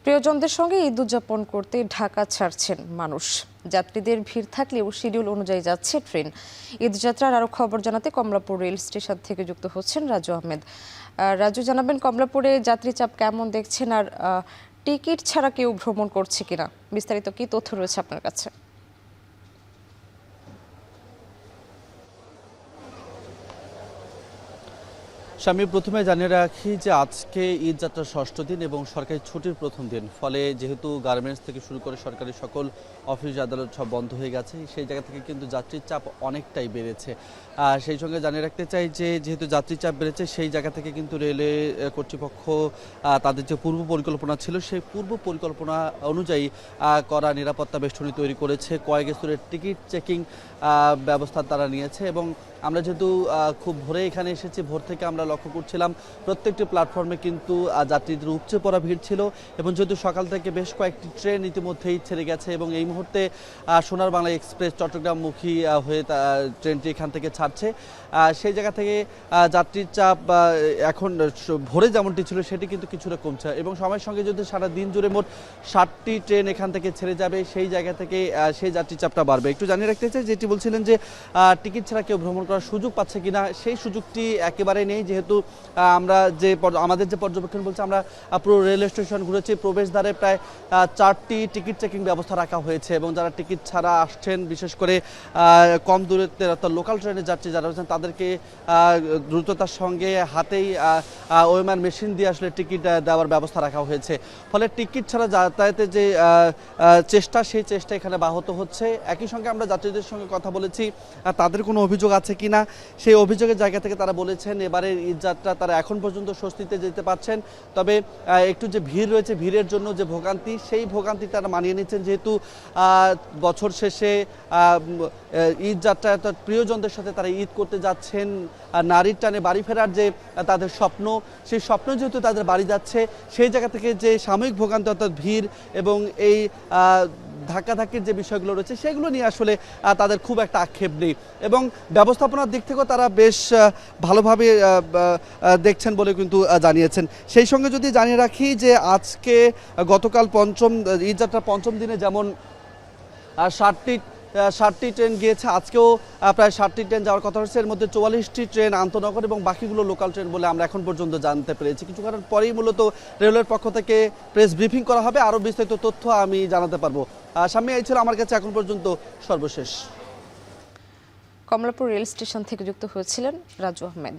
প্রিয়জনদের সঙ্গে ঈদ উদযাপন করতে ঢাকা ছাড়ছেন মানুষ। যাত্রীদের ভিড় থাকলেও শিডিউল অনুযায়ী যাচ্ছে ট্রেন। ঈদযাত্রার আরও খবর জানাতে কমলাপুর রেল স্টেশন থেকে যুক্ত হচ্ছেন রাজু আহমেদ। রাজু, জানাবেন কমলাপুরে যাত্রী চাপ কেমন দেখছেন, আর টিকিট ছাড়া কেউ ভ্রমণ করছে কিনা, বিস্তারিত কি তথ্য রয়েছে আপনার কাছে? আমি প্রথমে জানিয়ে রাখি যে আজকে ঈদ যাত্রার ষষ্ঠ দিন এবং সরকারি ছুটির প্রথম দিন। ফলে যেহেতু গার্মেন্টস থেকে শুরু করে সরকারি সকল অফিস আদালত সব বন্ধ হয়ে গেছে, সেই জায়গা থেকে কিন্তু যাত্রীর চাপ অনেকটাই বেড়েছে। সেই সঙ্গে জানিয়ে রাখতে চাই যে যেহেতু যাত্রীর চাপ বেড়েছে, সেই জায়গা থেকে কিন্তু রেলওয়ে কর্তৃপক্ষ তাদের যে পূর্ব পরিকল্পনা ছিল, সেই পূর্ব পরিকল্পনা অনুযায়ী করা নিরাপত্তা বেষ্টনী তৈরি করেছে। কয়েক স্তরের টিকিট চেকিং ব্যবস্থা তারা নিয়েছে এবং আমরা যেহেতু খুব ভোরে এখানে এসেছি, ভোর থেকে আমরা লক্ষ্য করছিলাম প্রত্যেকটি প্ল্যাটফর্মে কিন্তু যাত্রীদের উপচে পড়া ভিড় ছিল এবং যেহেতু সকাল থেকে বেশ কয়েকটি ট্রেন ইতিমধ্যেই ছেড়ে গেছে এবং এই মুহূর্তে সোনার বাংলা এক্সপ্রেস চট্টগ্রামমুখী হয়ে ট্রেনটি এখান থেকে ছাড়ছে। সেই জায়গা থেকে যাত্রীর চাপ এখন ভোরে যেমনটি ছিল সেটি কিন্তু কিছুটা কমছে এবং সময়ের সঙ্গে যদি সারা দিন জুড়ে মোট 60টি ট্রেন এখান থেকে ছেড়ে যাবে, সেই জায়গা থেকে সেই যাত্রীর চাপটা বাড়বে। একটু জানিয়ে রাখতে চাই, যেটি বলছিলেন যে টিকিট ছাড়া কেউ ভ্রমণ করার সুযোগ পাচ্ছে কিনা, সেই সুযোগটি একেবারে নেই। যেহেতু আমরা আমাদের যে পর্যবেক্ষণ বলছে, আমরা পুরো রেল স্টেশন ঘুরেছি, প্রবেশদ্বারে প্রায় 4টি টিকিট চেকিং ব্যবস্থা রাখা হয়েছে এবং যারা টিকিট ছাড়া আসছেন, বিশেষ করে কম দূরত্বের অর্থাৎ লোকাল ট্রেনের যাত্রী যারা রয়েছেন, তাদেরকে দ্রুততার সঙ্গে হাতেই ওএমআর মেশিন দিয়ে আসলে টিকিট দেওয়ার ব্যবস্থা রাখা হয়েছে। ফলে টিকিট ছাড়া যাতায়াতের যে চেষ্টা, সেই চেষ্টা এখানে ব্যাহত হচ্ছে। একই সঙ্গে আমরা যাত্রীদের সঙ্গে কথা বলেছি, তাদের কোনো অভিযোগ আছে কিনা। সেই অভিযোগের জায়গা থেকে তারা বলেছেন এবারের ঈদযাত্রা তারা এখন পর্যন্ত স্বস্তিতে যেতে পারছেন, তবে একটু যে ভিড় রয়েছে, ভিড়ের জন্য যে ভোগান্তি, সেই ভোগান্তি তারা মানিয়ে নিচ্ছেন। যেহেতু বছর শেষে ঈদযাত্রা অর্থাৎ প্রিয়জনদের সাথে তারা ঈদ করতে যাচ্ছেন, নারীর টানে বাড়ি ফেরার যে তাদের স্বপ্ন, সেই স্বপ্ন যেহেতু তাদের বাড়ি যাচ্ছে, সেই জায়গা থেকে যে সাময়িক ভোগান্তি অর্থাৎ ভিড় এবং এই ধাক্কাধাক্কির যে বিষয়গুলো রয়েছে, সেগুলো নিয়ে আসলে তাদের খুব একটা আক্ষেপ নেই এবং ব্যবস্থাপনার দিক থেকেও তারা বেশ ভালোভাবে দেখছেন বলে কিন্তু জানিয়েছেন। সেই সঙ্গে যদি জানিয়ে রাখি যে আজকে গতকাল ঈদযাত্রা পঞ্চম দিনে যেমন 60টি ট্রেন গিয়েছে, আজকেও প্রায় 60টি ট্রেন যাওয়ার কথা হচ্ছে। এর মধ্যে 44টি ট্রেন আন্তনগর এবং বাকিগুলো লোকাল ট্রেন বলে আমরা এখন পর্যন্ত জানতে পেরেছি। কিছুক্ষণ পরেই মূলত রেলওয়ের পক্ষ থেকে প্রেস ব্রিফিং করা হবে, আরও বিস্তারিত তথ্য আমি জানাতে পারবো। সামনে এই ছিল আমার কাছে এখন পর্যন্ত সর্বশেষ। কমলাপুর রেল স্টেশন থেকে যুক্ত হয়েছিলেন রাজু আহমেদ।